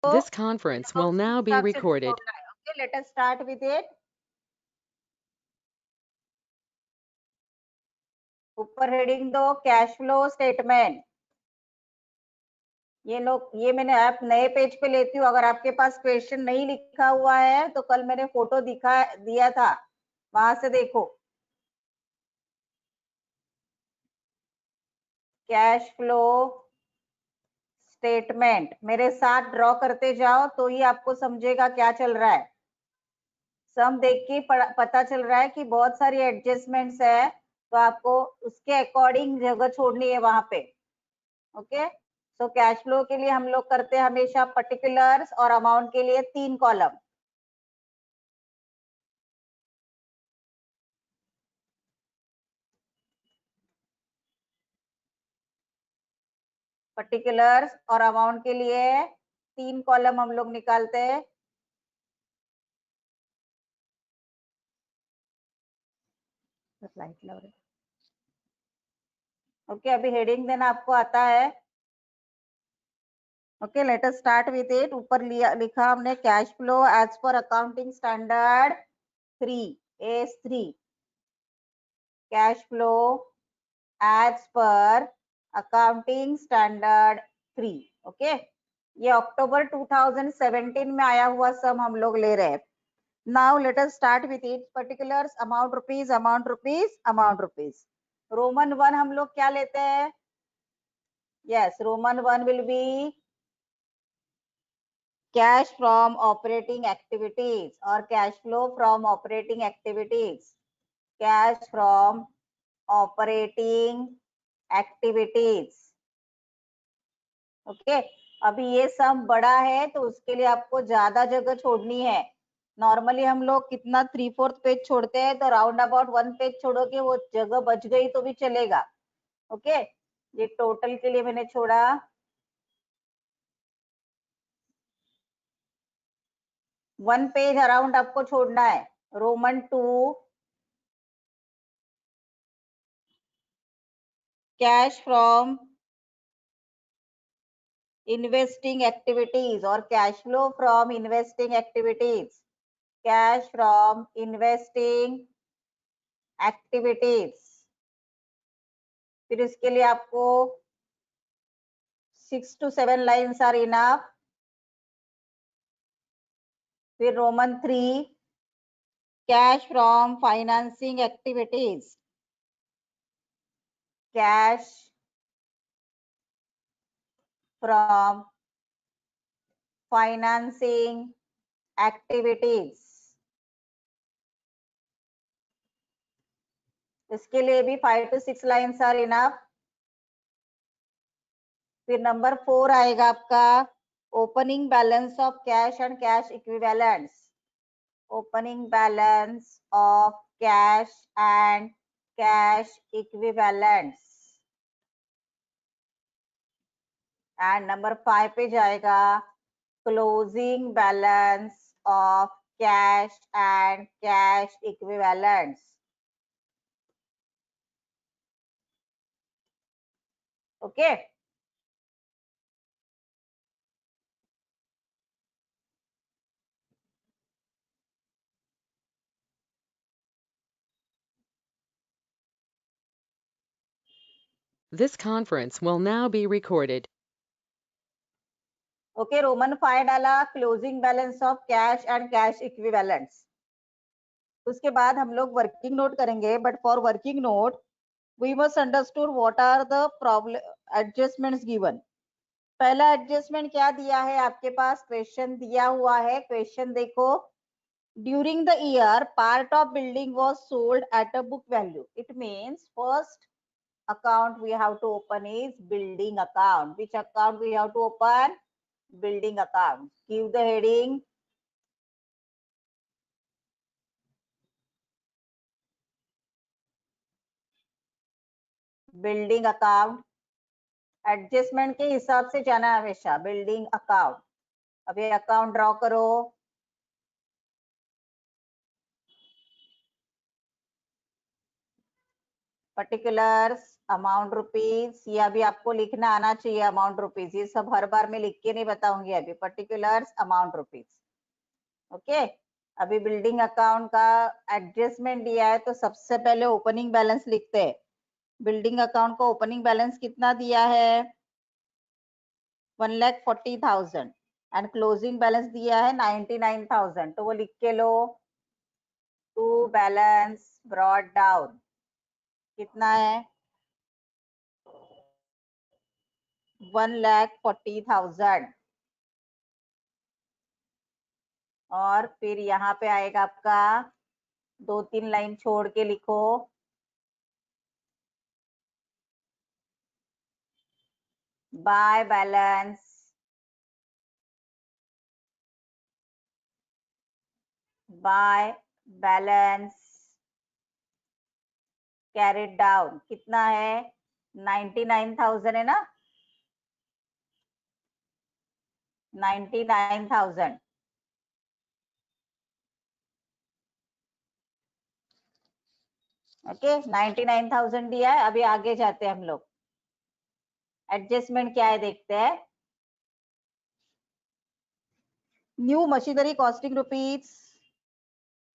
This conference will now be recorded. Okay, let us start with it. ऊपर heading दो cash flow statement. ये मैंने आप नए पेज पे लेती हूँ। अगर आपके पास क्वेश्चन नहीं लिखा हुआ है तो कल मैंने फोटो दिया था, वहां से देखो। कैश फ्लो स्टेटमेंट मेरे साथ ड्रॉ करते जाओ तो ही आपको समझेगा क्या चल रहा है। सम देख के पता चल रहा है कि बहुत सारी एडजस्टमेंट्स है, तो आपको उसके अकॉर्डिंग जगह छोड़नी है वहां पे। ओके, तो कैश फ्लो के लिए हम लोग करते हैं हमेशा पर्टिकुलर्स और अमाउंट के लिए 3 कॉलम। पर्टिकुलर्स और अमाउंट के लिए 3 कॉलम हम लोग निकालते हैं। ओके, अभी हेडिंग देना आपको आता है। Okay, let us start with it. ऊपर लिखा हमने cash flow as per accounting standard 3 AS3। Cash flow as per accounting standard 3। Okay, ये अक्टूबर 2017 में आया हुआ सम हम लोग ले रहे हैं। Now let us start with it. Particulars amount rupees, amount rupees, amount rupees. Roman 1 हम लोग क्या लेते हैं? Yes, Roman 1 will be cash from operating activities और cash flow from operating activities. Cash from operating activities. Okay, अभी ये सम बड़ा है तो उसके लिए आपको ज्यादा जगह छोड़नी है। नॉर्मली हम लोग कितना 3/4 पेज छोड़ते हैं, तो राउंड अबाउट 1 पेज छोड़ोगे, वो जगह बच गई तो भी चलेगा। ओके, ये टोटल के लिए मैंने छोड़ा 1 पेज अराउंड आपको छोड़ना है। Roman 2 cash from investing activities और cash flow from investing activities. Cash from investing activities. फिर इसके लिए आपको 6 to 7 लाइन्स आर इनफ। फिर Roman 3 cash from financing activities. Cash from financing activities. इसके लिए भी 5 to 6 लाइन्स आर इनफ। फिर नंबर 4 आएगा आपका opening balance of cash and cash equivalents. Opening balance of cash and cash equivalents. And number 5 पे जाएगा closing balance of cash and cash equivalents. Okay, This conference will now be recorded. Okay, Roman 5 डाला closing balance of cash and cash equivalents. उसके बाद हम लोग working note करेंगे, but for working note we must understood what are the problem adjustments given. पहला adjustment क्या दिया है आपके पास? क्वेश्चन दिया हुआ है। क्वेश्चन देखो, during the year part of building was sold at a book value. It means first account we have to open is building account. Which account we have to open? Building account. Give the heading building account। Adjustment के हिसाब से जाना है हमेशा। Building account, अब ये account draw करो। Particulars amount rupees, ये अभी आपको लिखना आना चाहिए अमाउंट रुपीज, ये सब हर बार मैं लिख के नहीं बताऊंगी अभी, पर्टिकुलर्स अमाउंट रुपीज। ओके, अभी बिल्डिंग अकाउंट का एडजस्टमेंट दिया है तो सबसे पहले ओपनिंग बैलेंस लिखते हैं। बिल्डिंग अकाउंट को ओपनिंग बैलेंस कितना दिया है? 1,40,000 एंड क्लोजिंग बैलेंस दिया है 99,000, तो वो लिख के लो। टू बैलेंस ब्रॉट डाउन कितना है? 1,40,000। और फिर यहाँ पे आएगा आपका 2-3 लाइन छोड़ के लिखो, बाय बैलेंस कैरिड डाउन कितना है? 99,000 है ना, 99,000। ओके, 99,000 दिया है। अभी आगे जाते हैं हम लोग, एडजस्टमेंट क्या है देखते हैं। New machinery costing rupees,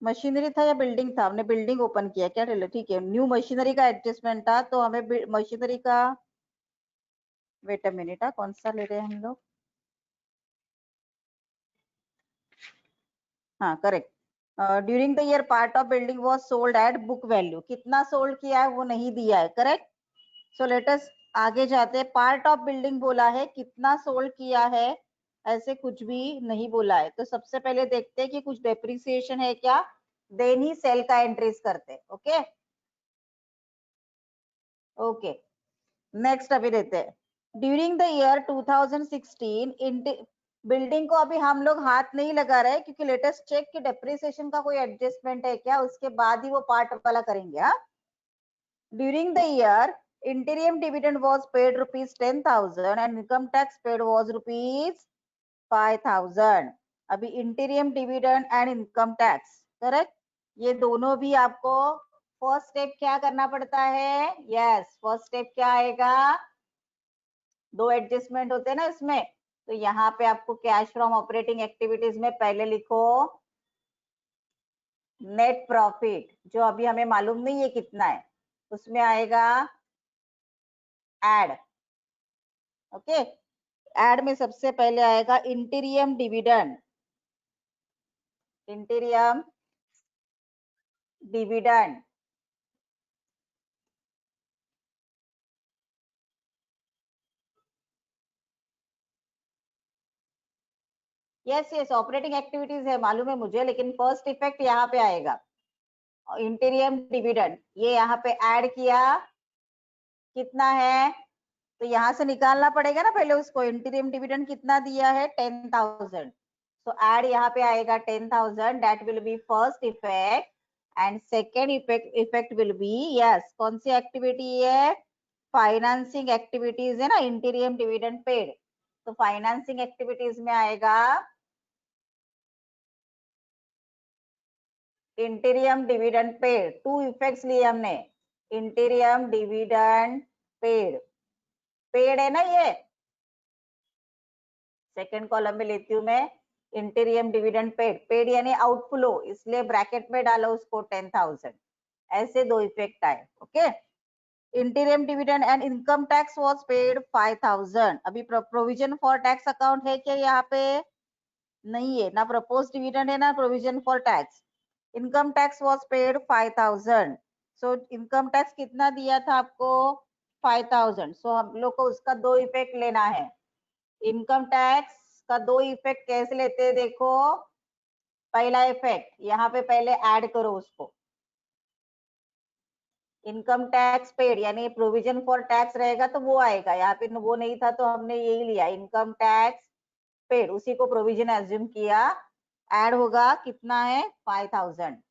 machinery था या बिल्डिंग था? हमने बिल्डिंग ओपन किया क्या? ठीक है, न्यू मशीनरी का एडजस्टमेंट था तो हमें मशीनरी का, वेट अ मिनट, कौन सा ले रहे हैं हम लोग? हाँ correct. During the year part of building was sold at book value, कितना सोल्ड किया है वो नहीं दिया है, करेक्ट। सो लेट अस आगे जाते हैं। पार्ट ऑफ बिल्डिंग बोला है, कितना सोल्ड किया है ऐसे कुछ भी नहीं बोला है। तो सबसे पहले देखते हैं कि कुछ डेप्रिसिएशन है क्या, देन ही सेल का एंट्रीज करते। ओके ओके, नेक्स्ट अभी देते हैं। ड्यूरिंग द ईयर 2016 बिल्डिंग को अभी हम लोग हाथ नहीं लगा रहे क्योंकि लेटेस्ट चेक कि डेप्रिसिएशन का कोई एडजस्टमेंट है क्या, उसके बाद ही वो पार्ट वाला करेंगे। हाँ, during the year interim dividend was paid rupees 10,000 and income tax paid was rupees 5,000। अभी interim dividend and income tax, correct. ये दोनों भी आपको फर्स्ट स्टेप क्या करना पड़ता है? यस, फर्स्ट स्टेप क्या आएगा? दो एडजस्टमेंट होते हैं ना इसमें, तो यहाँ पे आपको कैश फ्रॉम ऑपरेटिंग एक्टिविटीज में पहले लिखो नेट प्रॉफिट, जो अभी हमें मालूम नहीं है कितना है, उसमें आएगा एड। ओके, एड में सबसे पहले आएगा interim dividend, इंटीरियम dividend. Yes yes, operating activities है मालूम है मुझे, लेकिन फर्स्ट इफेक्ट यहाँ पे आएगा इंटीरियम डिविडेंड। ये यहाँ पे ऐड किया, कितना है? तो यहाँ से निकालना पड़ेगा ना पहले उसको, इंटीरियम डिविडेंड कितना दिया है? 10,000। so add यहाँ पे आएगा 10,000, that will be first effect and second effect will be, yes, कौन सी एक्टिविटी है? फाइनेंसिंग एक्टिविटीज है ना, इंटीरियम डिविडेंड पेड, तो फाइनेंसिंग एक्टिविटीज में आएगा interim dividend paid. Two effects लिए हमने, इंटीरियम डिविडेंड पेड, पेड है ना ये, सेकेंड कॉलम में लेती हूँ मैं इंटीरियम डिविडेंड पेड, पेड यानी आउटफ्लो, इसलिए ब्रैकेट में डालो उसको 10,000। ऐसे दो इफेक्ट आए। Okay, इंटीरियम dividend and income tax was paid 5,000। अभी प्रोविजन फॉर टैक्स अकाउंट है क्या यहाँ पे? नहीं है ना, प्रपोज डिविडेंड है ना provision for tax. Income tax was paid 5,000। So income tax कितना दिया था आपको? 5,000। सो हम लोग को उसका दो इफेक्ट लेना है। इनकम टैक्स का दो इफेक्ट कैसे लेते हैं देखो। पहला इफेक्ट यहाँ पे पहले ऐड करो उसको, इनकम टैक्स पेड यानी प्रोविजन फॉर टैक्स रहेगा तो वो आएगा, यहाँ पे वो नहीं था तो हमने यही लिया इनकम टैक्स पेड, उसी को प्रोविजन एज्यूम किया। ऐड होगा कितना है? 5,000।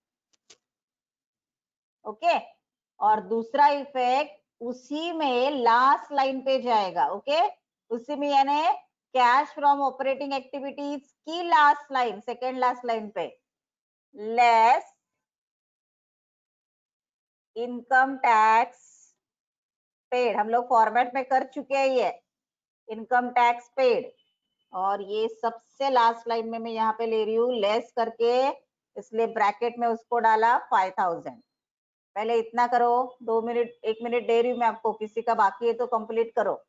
ओके, और दूसरा इफेक्ट उसी में लास्ट लाइन पे जाएगा। ओके, उसी में यानी कैश फ्रॉम ऑपरेटिंग एक्टिविटीज की last line, second last line पे, लेस इनकम टैक्स पेड हम लोग फॉर्मेट में कर चुके हैं ये इनकम टैक्स पेड, और ये सबसे लास्ट लाइन में मैं यहाँ पे ले रही हूँ लेस करके, इसलिए ब्रैकेट में उसको डाला 5000। पहले इतना करो, 2 मिनट 1 मिनट दे रही हूँ मैं आपको, किसी का बाकी है तो कंप्लीट करो।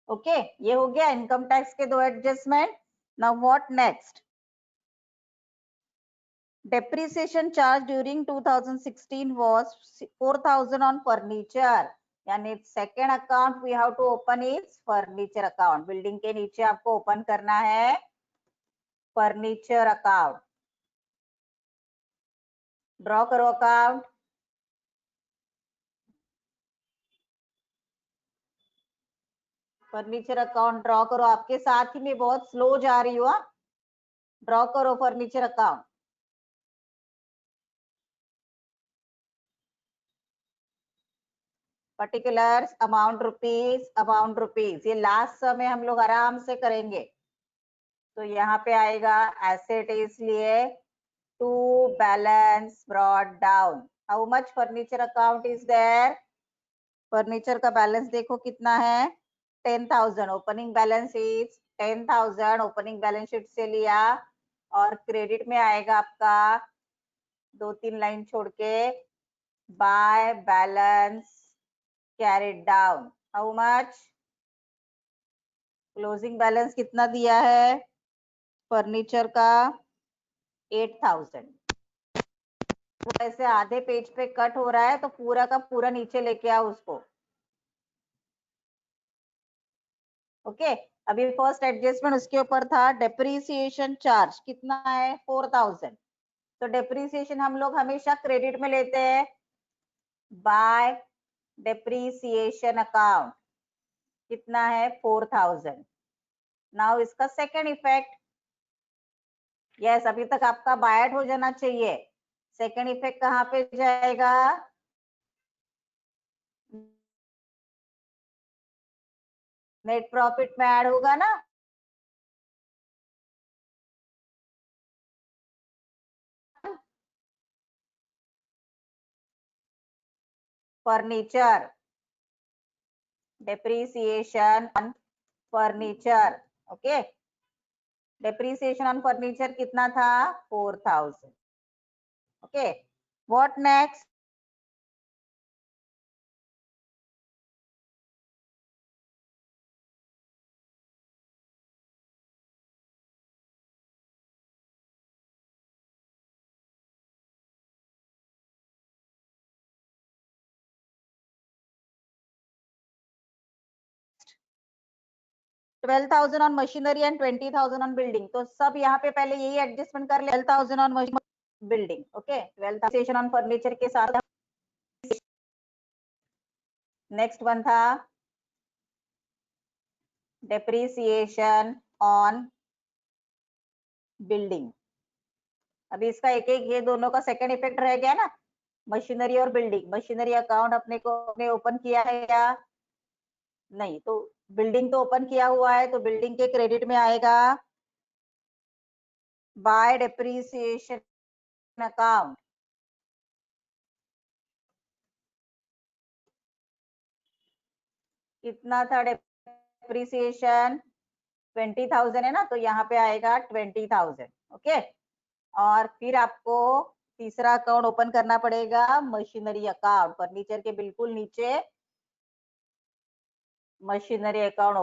ओके ये हो गया इनकम टैक्स के 2 adjustment. Now what next? Depreciation charge during 2016 was 4,000 on furniture, यानी second account we have to open is furniture account. Building के नीचे आपको ओपन करना है फर्नीचर अकाउंट। ड्रॉ करो अकाउंट। फर्नीचर अकाउंट ड्रॉ करो, आपके साथ ही मैं बहुत स्लो जा रही हूँ। ड्रॉ करो furniture account. Particulars amount rupees, ये लास्ट समय हम लोग आराम से करेंगे। तो यहाँ पे आएगा एसेट, इसलिए to balance brought down. How much furniture account is there? Furniture का बैलेंस देखो कितना है, 10,000। Opening balance is 10,000, opening balance sheet से लिया, और क्रेडिट में आएगा आपका 2-3 लाइन छोड़ के by balance carried down. How much? Closing balance कितना दिया है फर्नीचर का? 8,000। ऐसे आधे पेज पे कट हो रहा है तो पूरा का पूरा नीचे लेके आओ उसको। ओके अभी फर्स्ट एडजस्टमेंट उसके ऊपर था। डेप्रीसिएशन चार्ज कितना है? 4,000। तो डेप्रीसिएशन हम लोग हमेशा क्रेडिट में लेते हैं बाय डेप्रीसिएशन अकाउंट। कितना है? 4,000। नाउ इसका सेकेंड इफेक्ट, यस अभी तक आपका बायट हो जाना चाहिए। सेकेंड इफेक्ट कहाँ पे जाएगा? नेट प्रॉफिट में ऐड होगा ना। Furniture, depreciation on furniture. Okay depreciation on furniture कितना था? 4,000। Okay what next? $12,000 on machinery and 20,000 on building. तो सब यहाँ पे पहले यही एडजस्टमेंट कर ले। 12,000 on building, okay 12,000 on furniture के साथ। नेक्स्ट वन था डेप्रीसिएशन ऑन बिल्डिंग। अभी इसका एक एक ये दोनों का सेकंड इफेक्ट रह गया ना, मशीनरी और बिल्डिंग। मशीनरी अकाउंट अपने को ओपन किया है या नहीं? तो बिल्डिंग तो ओपन किया हुआ है, तो बिल्डिंग के क्रेडिट में आएगा बाय डेप्रीसिएशन अकाउंट। कितना था डेप्रीसिएशन? 20,000 है ना, तो यहाँ पे आएगा 20,000। ओके और फिर आपको तीसरा अकाउंट ओपन करना पड़ेगा मशीनरी अकाउंट। फर्नीचर के बिल्कुल नीचे मशीनरी अकाउंट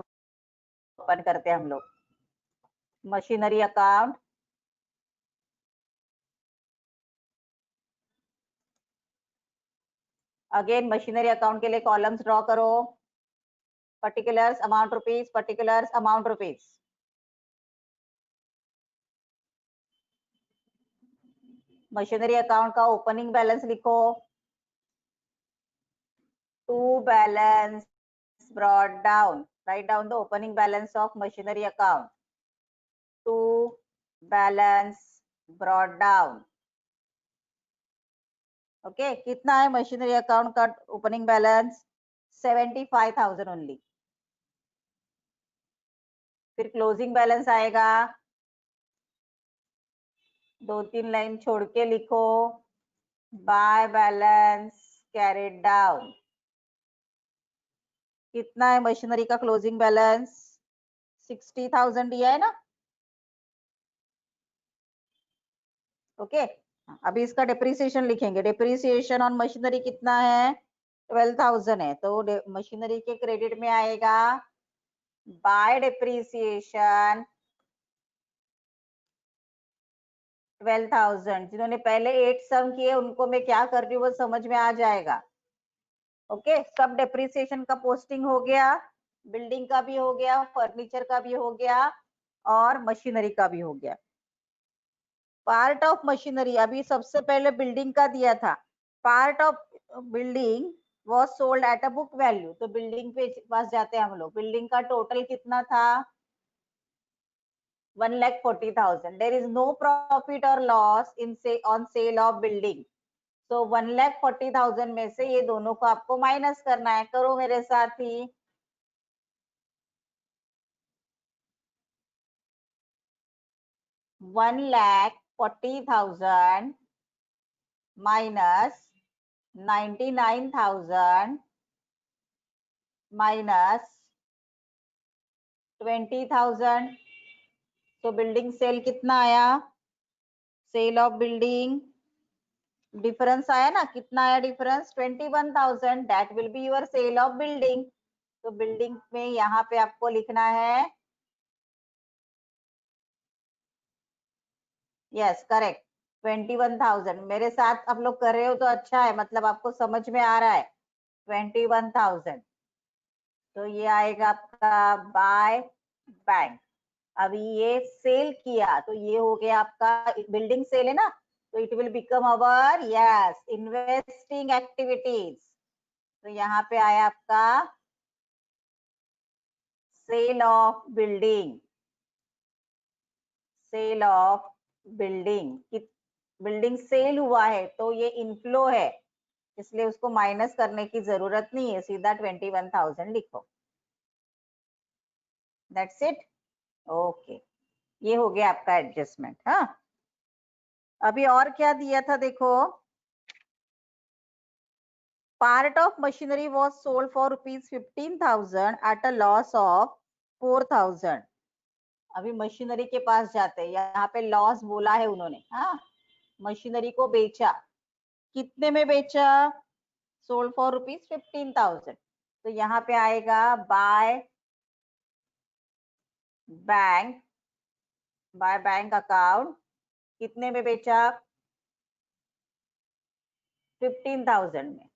ओपन करते हैं हम लोग। Machinery account, again machinery account के लिए कॉलम्स ड्रॉ करो। Particulars amount rupees, particulars amount rupees. Machinery account का ओपनिंग बैलेंस लिखो, to balance brought down, write down the opening balance of machinery account, to balance brought down। Okay कितना है machinery account का opening balance 75,000 only. फिर closing balance आएगा, 2-3 line छोड़ के लिखो, बाय बैलेंस कैरिड डाउन। कितना है मशीनरी का क्लोजिंग बैलेंस 60,000 दिया है ना। ओके अभी इसका डिप्रिसिएशन लिखेंगे। डिप्रिसिएशन ऑन मशीनरी कितना है 12,000 है, तो मशीनरी के क्रेडिट में आएगा बाय डिप्रिसिएशन 12,000। जिन्होंने पहले 8 सम किए उनको मैं क्या कर रही हूँ वो समझ में आ जाएगा। ओके सब डिप्रिसिएशन का पोस्टिंग हो गया, बिल्डिंग का भी हो गया, फर्नीचर का भी हो गया और मशीनरी का भी हो गया। पार्ट ऑफ मशीनरी, अभी सबसे पहले बिल्डिंग का दिया था। Part of building was sold at a book value, तो बिल्डिंग पे पास जाते हैं हम लोग। बिल्डिंग का टोटल कितना था 1,40,000। देयर इज नो प्रॉफिट और लॉस इन से ऑन सेल ऑफ बिल्डिंग, तो 1,40,000 में से ये दोनों को आपको माइनस करना है। करो मेरे साथ ही। 1,40,000 माइनस 99,000 माइनस 20,000, तो बिल्डिंग सेल कितना आया, सेल ऑफ बिल्डिंग डिफरेंस आया ना, कितना आया difference 21,000, that will be your sale of building. तो बिल्डिंग में यहाँ पे आपको लिखना है यस करेक्ट 21,000। मेरे साथ आप लोग कर रहे हो तो अच्छा है, मतलब आपको समझ में आ रहा है 21,000। तो ये आएगा आपका बाय बैंक। अभी ये सेल किया तो ये हो गया आपका बिल्डिंग सेल है ना, तो it will become our yes investing activities. तो यहाँ पे आया आपका sale of building, sale of building. Building sale हुआ है तो ये इनफ्लो है, इसलिए उसको माइनस करने की जरूरत नहीं है, सीधा 21,000 लिखो। That's it. ओके ये हो गया आपका एडजस्टमेंट। हाँ अभी और क्या दिया था देखो, part of machinery was sold for ₹15,000 at a loss of 4,000। अभी मशीनरी के पास जाते हैं, यहाँ पे लॉस बोला है उन्होंने। हाँ मशीनरी को बेचा, कितने में बेचा, सोल्ड फॉर ₹15,000। तो यहाँ पे आएगा by bank, by bank account, कितने में बेचा 15,000 में।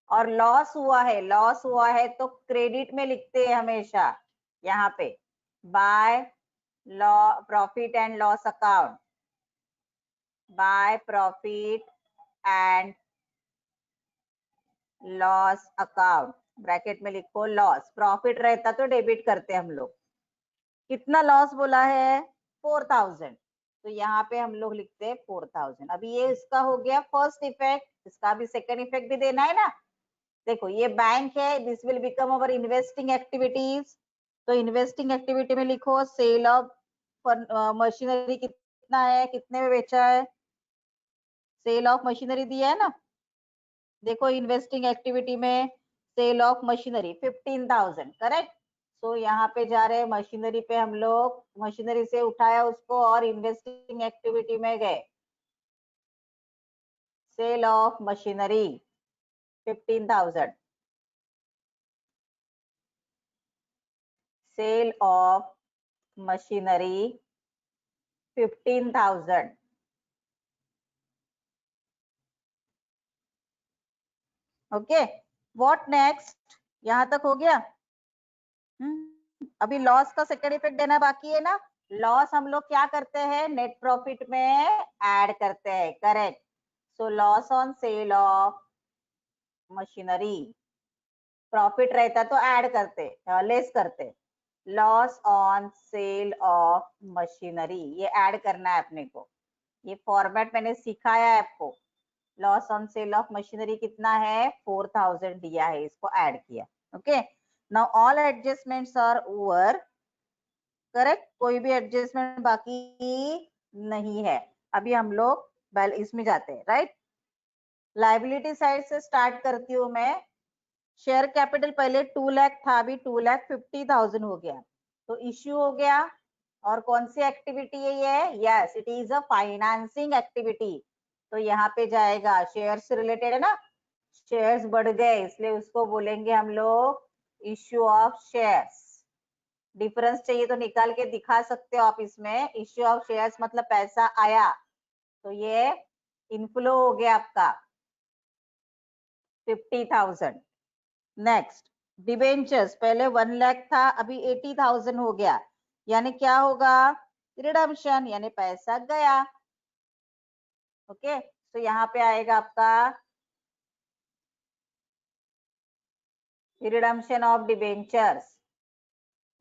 और लॉस हुआ है, लॉस हुआ है तो क्रेडिट में लिखते हैं हमेशा यहाँ पे by law profit and loss account, by profit and loss account, bracket में लिखो लॉस। प्रॉफिट रहता तो डेबिट करते हम लोग। कितना लॉस बोला है 4,000, तो यहाँ पे हम लोग लिखते हैं 4,000। अभी ये इसका हो गया फर्स्ट इफेक्ट, इसका भी सेकंड इफेक्ट भी देना है ना। देखो ये बैंक है, this will become our investing activities, तो इन्वेस्टिंग एक्टिविटी में लिखो सेल ऑफ मशीनरी कितना है, कितने में बेचा है, सेल ऑफ मशीनरी दिया है ना। देखो इन्वेस्टिंग एक्टिविटी में सेल ऑफ मशीनरी 15,000 करेक्ट। सो यहाँ पे जा रहे हैं मशीनरी पे, हम लोग मशीनरी से उठाया उसको और इन्वेस्टिंग एक्टिविटी में गए। Sale of machinery 15,000, sale of machinery 15,000। Okay what next, यहां तक हो गया। अभी लॉस का सेकंड इफेक्ट देना बाकी है ना। लॉस हम लोग क्या करते हैं नेट प्रॉफिट में ऐड करते हैं, correct. So loss on sale of machinery, profit रहता तो ऐड करते लेस करते, loss on sale of machinery ये ऐड करना है अपने को। ये फॉर्मेट मैंने सिखाया है आपको, loss on sale of machinery कितना है 4000 दिया है, इसको ऐड किया। Okay, now all adjustments are over, correct, कोई भी एडजस्टमेंट बाकी नहीं है। अभी हम लोग इसमें जाते हैं, राइट। लाइबिलिटी साइड से स्टार्ट करती हूँ मैं। शेयर कैपिटल पहले 2 लाख था, अभी 2,50,000 हो गया, तो इश्यू हो गया। और कौन सी एक्टिविटी है ये? Yes, it is a financing activity. तो यहाँ पे जाएगा, शेयर से रिलेटेड है ना, शेयर्स बढ़ गए इसलिए उसको बोलेंगे हम लोग इश्यू ऑफ शेयर्स। डिफरेंस चाहिए तो निकाल के दिखा सकते हो आप इसमें। इश्यू ऑफ शेयर्स मतलब पैसा आया, तो ये इनफ्लो हो गया आपका 50,000। नेक्स्ट, डिबेंचर्स पहले 1 लाख था, अभी 80,000 हो गया, यानी क्या होगा? रिडम्पशन, यानी पैसा गया। ओके, तो यहाँ पे आएगा आपका redemption of debentures.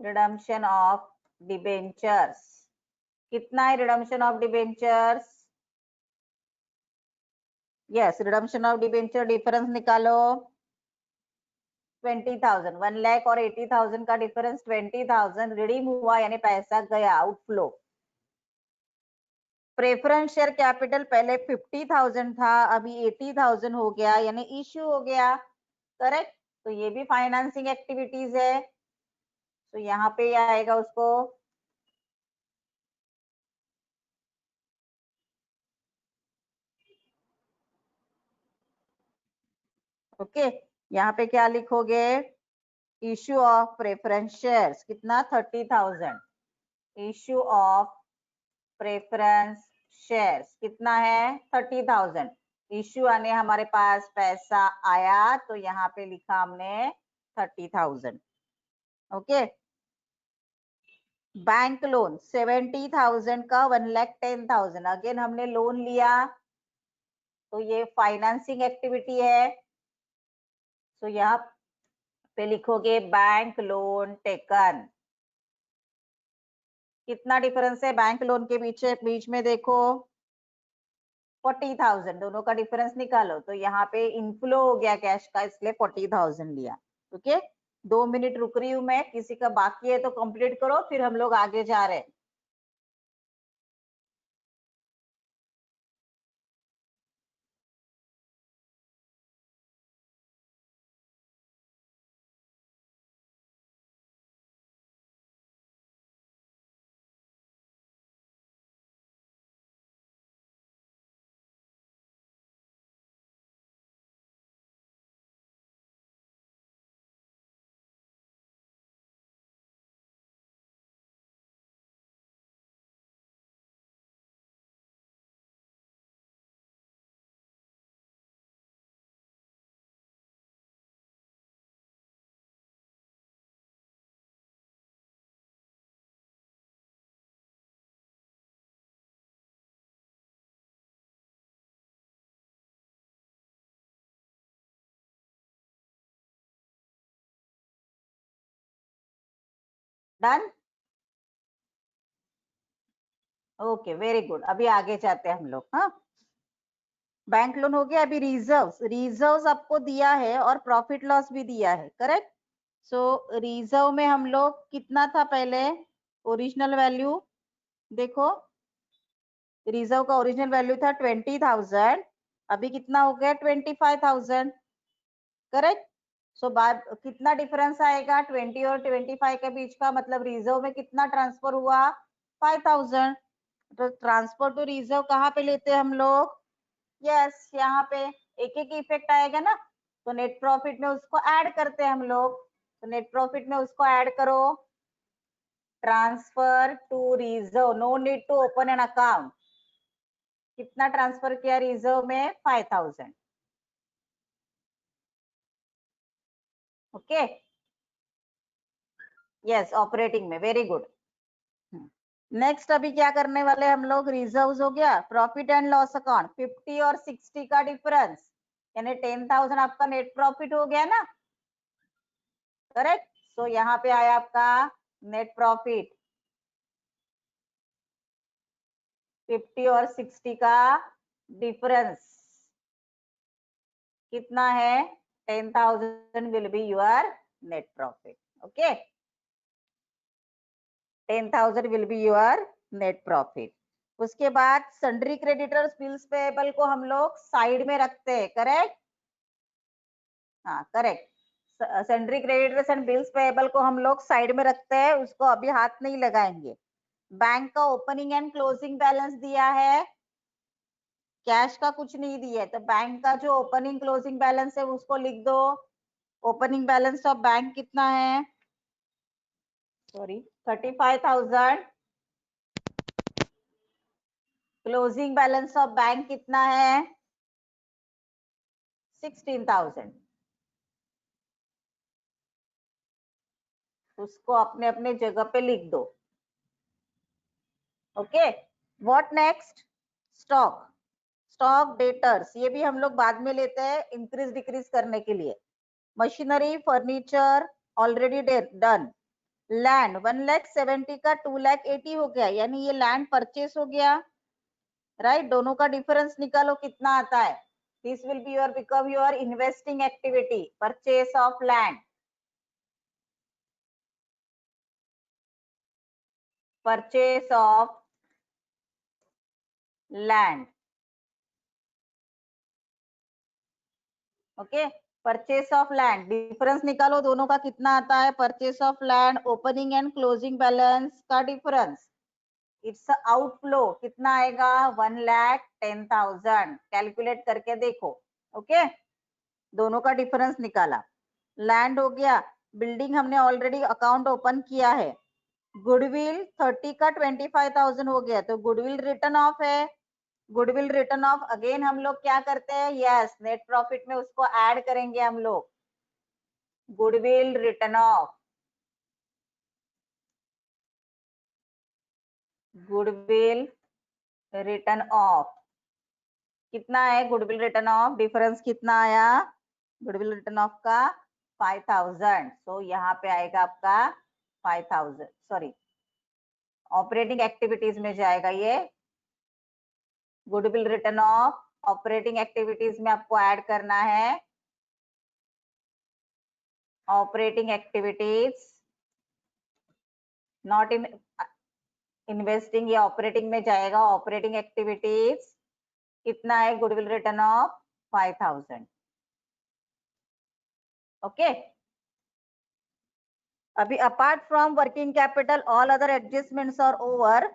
Redemption of debentures कितना है? Redemption of debentures, yes, redemption of debenture difference निकालो 20,000। 1 लाख और 80,000 का डिफरेंस 20,000 रिडीम हुआ, यानी पैसा गया, आउटफ्लो। प्रेफरेंस शेयर कैपिटल पहले 50,000 था, अभी 80,000 हो गया, यानी इश्यू हो गया, करेक्ट। तो ये भी फाइनेंसिंग एक्टिविटीज है, तो यहाँ पे आएगा उसको ओके। यहाँ पे क्या लिखोगे? इश्यू ऑफ प्रेफरेंस शेयर्स कितना? 30,000। इश्यू ऑफ प्रेफरेंस शेयर्स कितना है? 30,000। इश्यू आने हमारे पास पैसा आया, तो यहाँ पे लिखा हमने 30,000। ओके, बैंक लोन 70,000 का 1,10,000, अगेन हमने लोन लिया, तो ये फाइनेंसिंग एक्टिविटी है। तो यहाँ पे लिखोगे बैंक लोन टेकन। कितना डिफरेंस है बैंक लोन के बीच में? देखो 40,000, दोनों का डिफरेंस निकालो, तो यहाँ पे इनफ्लो हो गया कैश का, इसलिए 40,000 लिया। ओके, 2 मिनट रुक रही हूँ मैं, किसी का बाकी है तो कंप्लीट करो, फिर हम लोग आगे जा रहे हैं। Done, okay, very good. अभी आगे जाते हैं हम लोग। हाँ, बैंक लोन हो गया, अभी रिजर्व्स। रिजर्व्स आपको दिया है और प्रॉफिट लॉस भी दिया है, करेक्ट। सो रिजर्व में हम लोग कितना था पहले? ओरिजिनल वैल्यू देखो, रिजर्व का ओरिजिनल वैल्यू था 20,000, अभी कितना हो गया? 25,000, करेक्ट। सो बाद कितना डिफरेंस आएगा 20 और 25 के बीच का? मतलब रिजर्व में कितना ट्रांसफर हुआ? 5,000। तो ट्रांसफर टू रिजर्व कहाँ पे लेते हैं हम लोग? यस, यहाँ पे एक एक इफेक्ट आएगा ना, तो नेट प्रॉफिट में उसको ऐड करते हैं हम लोग। तो नेट प्रॉफिट में उसको ऐड करो, transfer to reserve, no need to open an account. कितना ट्रांसफर किया रिजर्व में? 5,000। ओके, यस, ऑपरेटिंग में, वेरी गुड। नेक्स्ट अभी क्या करने वाले हम लोग? रिजर्व्स हो गया, प्रॉफिट एंड लॉस अकाउंट 50 और 60 का डिफरेंस, यानी 10,000 आपका नेट प्रॉफिट हो गया ना, करेक्ट। सो यहाँ पे आया आपका नेट प्रॉफिट 50 और 60 का डिफरेंस, कितना है 10,000 will be your net profit. Okay, 10,000 will be your net profit. उसके बाद सन्ड्री क्रेडिटर्स बिल्स पेएबल को हम लोग साइड में रखते हैं, करेक्ट? हाँ correct, sundry creditors and bills payable को हम लोग साइड में रखते हैं, उसको अभी हाथ नहीं लगाएंगे. बैंक का ओपनिंग एंड क्लोजिंग बैलेंस दिया है, कैश का कुछ नहीं दिया है, तो बैंक का जो ओपनिंग क्लोजिंग बैलेंस है उसको लिख दो. ओपनिंग बैलेंस ऑफ बैंक कितना है? Sorry 35,000. Closing balance of bank कितना है? 16,000. उसको अपने अपने जगह पे लिख दो. Okay, what next? Stock. Stock debtors ये भी हम लोग बाद में लेते हैं इंक्रीज डिक्रीज करने के लिए. Machinery furniture already done. Land 1,70,000 का 2,80,000 हो गया, यानी ये लैंड परचेस हो गया, राइट? दोनों का डिफरेंस निकालो कितना आता है. This will be your become your investing activity, purchase of land. Purchase of land. Okay, purchase of land difference निकालो दोनों का कितना आता है. Purchase of land opening and closing balance का डिफरेंस, इट्स आउटफ्लो कितना आएगा? 1,10,000. कैलकुलेट करके देखो. ओके, दोनों का डिफरेंस निकाला. लैंड हो गया, बिल्डिंग हमने ऑलरेडी अकाउंट ओपन किया है. गुडविल 30 का 25,000 हो गया, तो गुडविल रिटर्न ऑफ है. गुडविल रिटर्न ऑफ अगेन हम लोग क्या करते हैं? यस, नेट प्रॉफिट में उसको ऐड करेंगे हम लोग. Goodwill written of, goodwill written of कितना है? गुडविल रिटर्न ऑफ डिफरेंस कितना आया? गुडविल रिटर्न ऑफ का 5,000. सो यहाँ पे आएगा आपका 5,000. सॉरी, ऑपरेटिंग एक्टिविटीज में जाएगा ये. Goodwill written off operating activities में आपको ऐड करना है. Operating activities, not in investing, ये ऑपरेटिंग में जाएगा. ऑपरेटिंग एक्टिविटीज कितना है? Goodwill written off 5,000. ओके, अभी apart from working capital all other adjustments are over.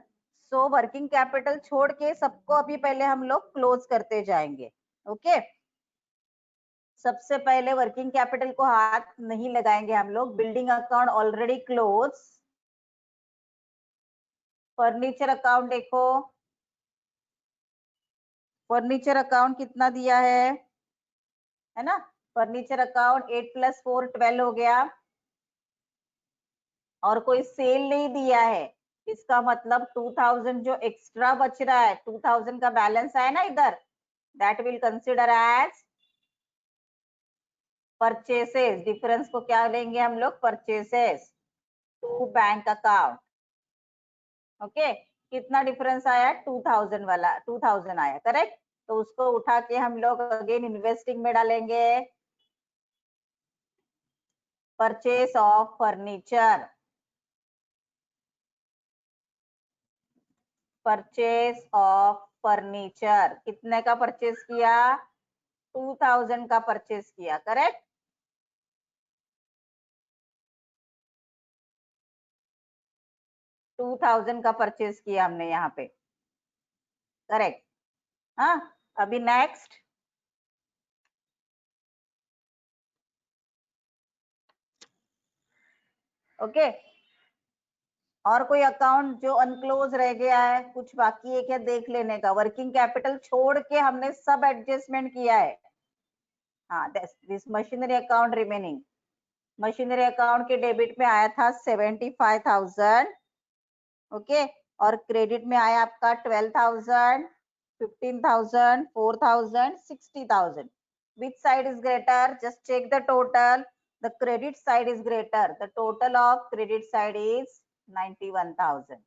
So working capital छोड़ के सबको अभी पहले हम लोग क्लोज करते जाएंगे. ओके, सबसे पहले वर्किंग कैपिटल को हाथ नहीं लगाएंगे हम लोग. Building account already close. Furniture account देखो, फर्नीचर अकाउंट कितना दिया है ना? फर्नीचर अकाउंट 8 + 4 12 हो गया, और कोई सेल नहीं दिया है. इसका मतलब 2,000 जो एक्स्ट्रा बच रहा है, 2,000 का बैलेंस है ना इधर, that will consider as purchases. Difference को क्या लेंगे हम लोग? Purchases to bank account. Okay, कितना डिफरेंस आया? 2,000 वाला 2,000 आया, करेक्ट? तो उसको उठा के हम लोग अगेन इन्वेस्टिंग में डालेंगे. Purchase of furniture, purchase of furniture कितने का परचेस किया? 2,000 का परचेस किया, करेक्ट? $2,000 का परचेस किया हमने यहाँ पे, करेक्ट? हाँ, अभी नेक्स्ट. ओके, और कोई अकाउंट जो अनक्लोज रह गया है, कुछ बाकी है क्या देख लेने का? वर्किंग कैपिटल छोड़ के हमने सब एडजस्टमेंट किया है. हाँ, this machinery account remaining. Machinery account के डेबिट में आया था 75,000. ओके, और क्रेडिट में आया आपका 12,000, 15,000, 4,000, 60,000. Which side is greater? Just check the total. The credit side is greater. The total of credit side is 91,000.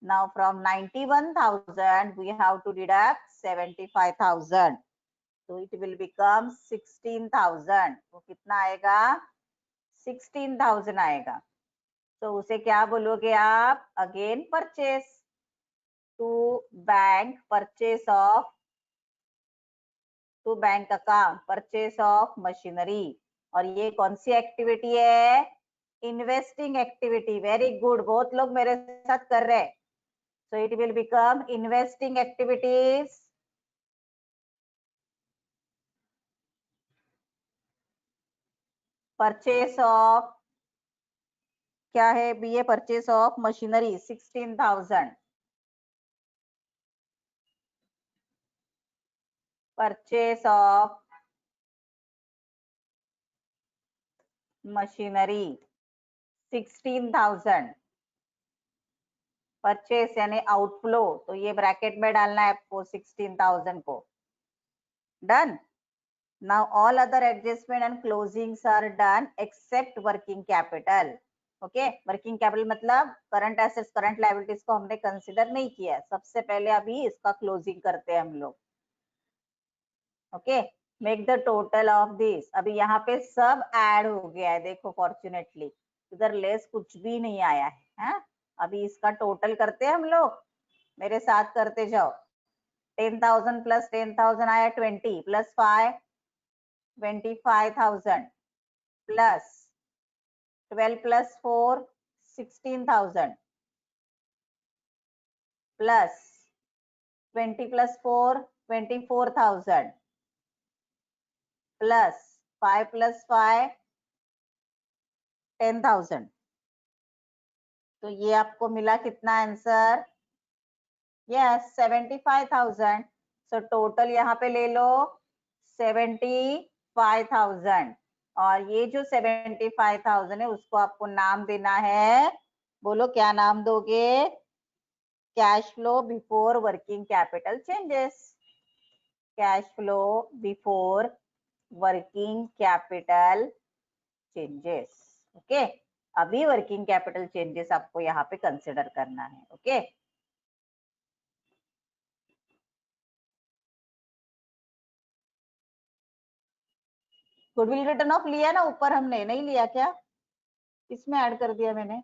Now from 91,000 we have to deduct 75,000. तो it will become 16,000। वो कितना आएगा? 16,000 आएगा। तो उसे क्या बोलोगे आप? Again purchase to bank, purchase of to bank account, purchase of machinery. और ये कौन सी एक्टिविटी है? Investing activity. वेरी गुड, बहुत लोग मेरे साथ कर रहे हैं। So it will become investing activities, purchase of, क्या है B? A purchase of machinery 16,000, purchase of machinery 16,000, purchase यानी आउटफ्लो, तो ये ब्रैकेट में डालना है आपको 16,000 को। Done. Now all other adjustment and closings are done except working capital. Okay, working capital मतलब करंट एसेट्स, करंट लायबिलिटीज को हमने कंसिडर नहीं किया। सबसे पहले अभी इसका क्लोजिंग करते हैं हम लोग। Okay, make the total of this. अभी यहाँ पे सब ऐड हो गया है, देखो फॉर्चुनेटली इधर लेस कुछ भी नहीं आया है। अभी इसका टोटल करते हैं हम लोग, मेरे साथ करते जाओ। 10,000 प्लस 10,000 आया 20, plus 5 25,000, plus 12 plus 4 16,000, plus 20 plus 4 24,000, plus 5 plus 5 10,000। तो ये आपको मिला कितना आंसर? यस 75,000। सो टोटल यहाँ पे ले लो 75,000। और ये जो 75,000 है उसको आपको नाम देना है। बोलो क्या नाम दोगे? Cash flow before working capital changes. Cash flow before working capital changes. Okay, अभी वर्किंग कैपिटल चेंजेस आपको यहाँ पे कंसिडर करना है। ओके, गुडविल रिटर्न ऑफ लिया ना ऊपर हमने? नहीं लिया क्या? इसमें ऐड कर दिया मैंने।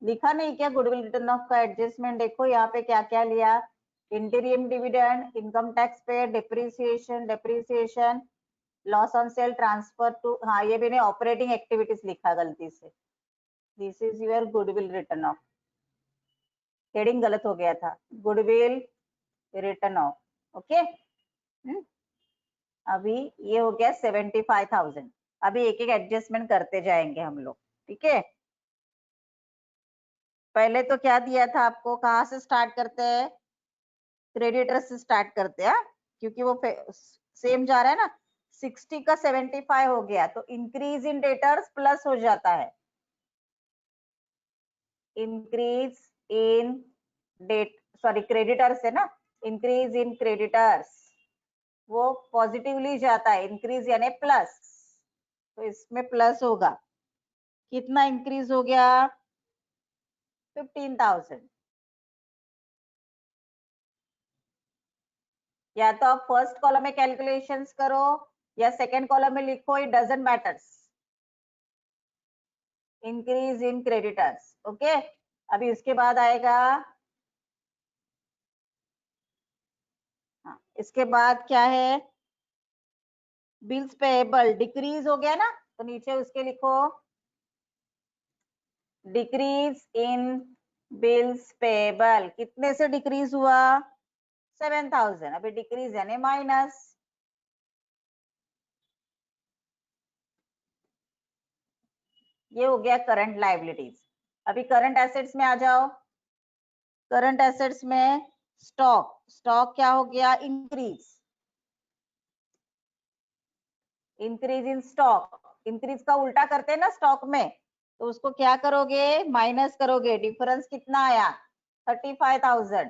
लिखा नहीं क्या goodwill written off adjustment? देखो यहाँ पे क्या क्या लिया। Interim dividend, income tax paid, depreciation, loss on sale, transfer to, हाँ ये मैंने ऑपरेटिंग एक्टिविटीज लिखा गलती से। This is your goodwill written ऑफ। हेडिंग गलत हो गया था, गुडविल रिटर्न ऑफ। ओके, अभी ये हो गया 75,000। अभी एक एक एडजस्टमेंट करते जाएंगे हम लोग। ठीक है, पहले तो क्या दिया था आपको? कहाँ से स्टार्ट करते हैं? क्रेडिटर से स्टार्ट करते हैं, क्योंकि वो सेम जा रहा है ना। 60 का 75 हो गया तो इंक्रीज इन डेटर्स प्लस हो जाता है। Increase in debt, sorry creditors है ना, इंक्रीज इन क्रेडिटर्स वो पॉजिटिवली जाता है, इंक्रीज यानी प्लस, तो इसमें प्लस होगा। कितना इंक्रीज हो गया? 15,000। या तो आप फर्स्ट कॉलम में कैलकुलेशंस करो या सेकंड कॉलम में लिखो, it doesn't matters. Increase in creditors. Okay, अभी उसके बाद आएगा, हाँ इसके बाद क्या है? बिल्स पेएबल डिक्रीज हो गया ना, तो नीचे उसके लिखो डिक्रीज इन बिल्स पेएबल। कितने से डिक्रीज हुआ? 7,000। अभी डिक्रीज यानी माइनस। ये हो गया करंट लायबिलिटीज। अभी करंट एसेट्स में आ जाओ। करंट एसेट्स में स्टॉक, स्टॉक क्या हो गया? Increase. Increase in stock, increase का उल्टा करते हैं ना स्टॉक में, तो उसको क्या करोगे? माइनस करोगे। डिफरेंस कितना आया? 35,000।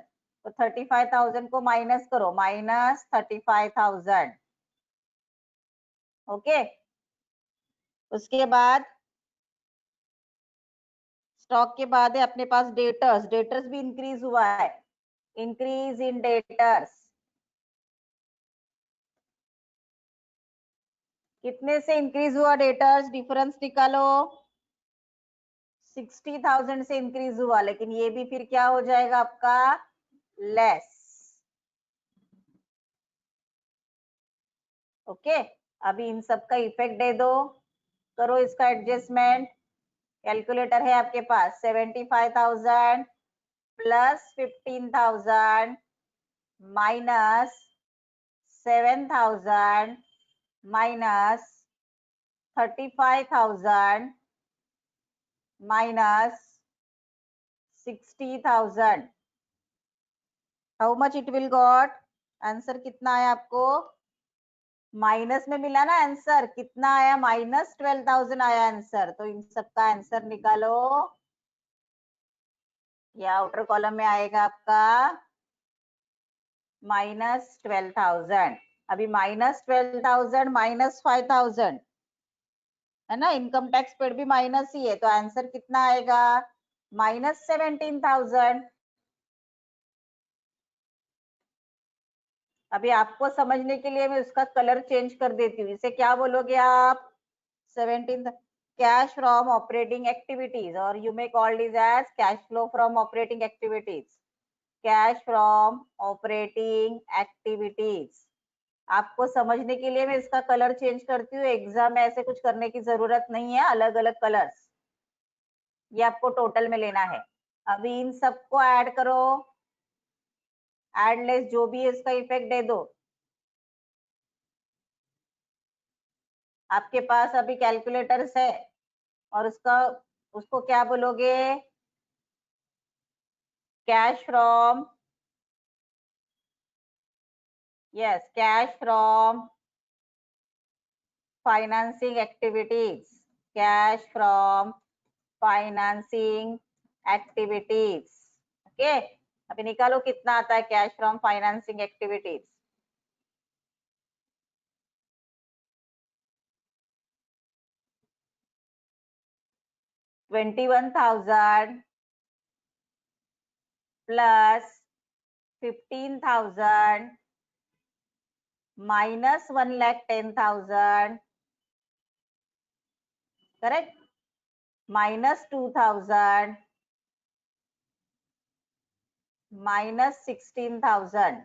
तो 35,000 को माइनस करो, माइनस 35,000। ओके, उसके बाद स्टॉक के बाद है अपने पास डेटर्स। डेटर्स भी इंक्रीज हुआ है, इंक्रीज इन डेटर्स। कितने से इंक्रीज हुआ डेटर्स? डिफरेंस निकालो। 60,000 से इंक्रीज हुआ, लेकिन ये भी फिर क्या हो जाएगा आपका? लेस। ओके, अभी इन सब का इफेक्ट दे दो, करो इसका एडजस्टमेंट। कैलकुलेटर है आपके पास। 75,000 plus 15,000 minus 7,000 minus 35,000 minus 60,000। How much it will got? Answer कितना आया आपको? माइनस में मिला ना आंसर, कितना आया? -12,000 आया आंसर। तो इन सबका आंसर निकालो। ये आउटर कॉलम में आएगा आपका -12,000। अभी -12,000 -5,000 है ना, इनकम टैक्स पेड भी माइनस ही है, तो आंसर कितना आएगा? -17,000। अभी आपको समझने के लिए मैं उसका कलर चेंज कर देती हूँ। इसे क्या बोलोगे आप? 17 कैश फ्रॉम ऑपरेटिंग एक्टिविटीज, और you may called is as cash flow from operating activities. Cash from operating activities. आपको समझने के लिए मैं इसका कलर चेंज करती हूँ। एग्जाम में ऐसे कुछ करने की जरूरत नहीं है, अलग अलग कलर्स। ये आपको टोटल में लेना है। अभी इन सबको ऐड करो, एड लेस जो भी है इसका इफेक्ट दे दो। आपके पास अभी कैलकुलेटर्स है, और उसको क्या बोलोगे? Cash from, yes, cash from financing activities. Cash from financing activities. Okay, अभी निकालो कितना आता है cash from financing activities. $21,000 plus 15,000 minus 1,10,000, correct, minus 2,000 minus 16,000।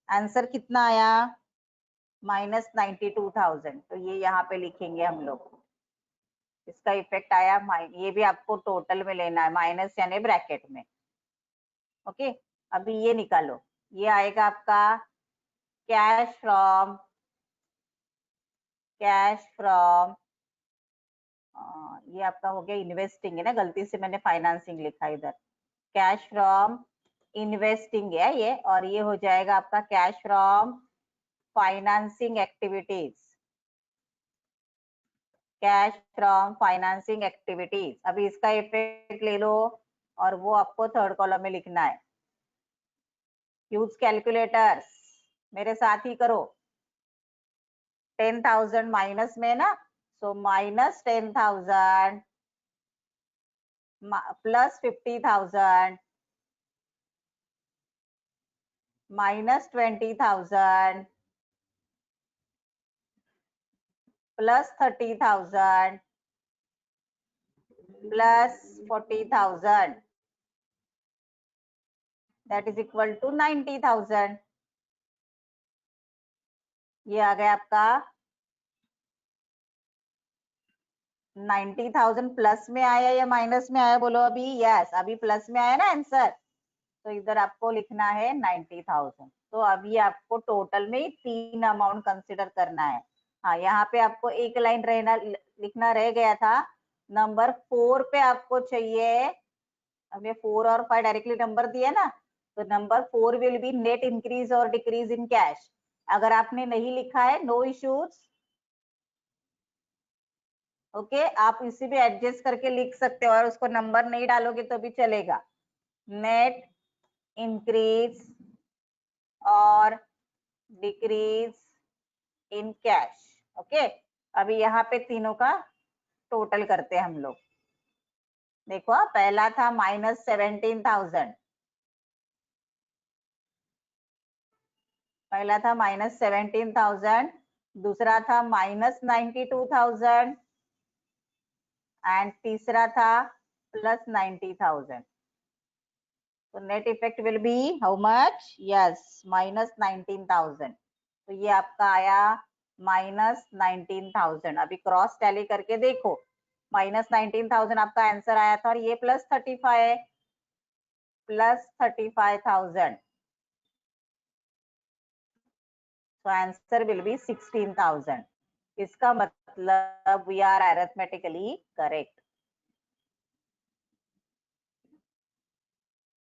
Answer कितना आया? -92,000। तो ये यहाँ पे लिखेंगे हम लोग। इसका इफेक्ट आया, ये भी आपको टोटल में लेना है, माइनस यानी ब्रैकेट में। ओके, अभी ये निकालो। ये आएगा आपका कैश फ्रॉम ये आपका हो गया इन्वेस्टिंग, है ना, गलती से मैंने फाइनेंसिंग लिखा इधर। कैश फ्रॉम इन्वेस्टिंग है ये, और ये हो जाएगा आपका cash from financing activities. Cash from financing activities. अभी इसका इफेक्ट ले लो, और वो आपको थर्ड कॉलम में लिखना है। यूज कैलकुलेटर्स, मेरे साथ ही करो। 10,000 माइनस में ना, so -10,000 plus 50,000 minus 20,000 plus 30,000 plus 40,000, that is equal to 90,000। ये आ गया आपका 90,000। प्लस में आया या माइनस में आया बोलो अभी? यस, अभी प्लस में आया ना आंसर, तो इधर आपको लिखना है 90,000। तो अभी आपको टोटल में 3 अमाउंट कंसिडर करना है। हाँ, यहाँ पे आपको एक लाइन रहना, लिखना रह गया था। नंबर 4 पे आपको चाहिए, हमें 4 और 5 डायरेक्टली नंबर दिया ना, तो number 4 will be net increase और डिक्रीज इन कैश। अगर आपने नहीं लिखा है, नो इश्यूज। ओके, आप इसी भी एडजस्ट करके लिख सकते हो, और उसको नंबर नहीं डालोगे तो भी चलेगा। नेट इंक्रीज और डिक्रीज इन कैश। ओके, अभी यहाँ पे तीनों का टोटल करते हैं हम लोग। देखो पहला था -17,000, पहला था -17,000, दूसरा था -92,000 एंड तीसरा था +90,000। तो net effect will be how much? Yes, -19,000। तो ये आपका आया -19,000। अभी क्रॉस टैली करके देखो, -19,000 आपका आंसर आया था और ये +35,000। तो आंसर विल बी 16,000। इसका मतलब वी आर अरिथमेटिकली करेक्ट।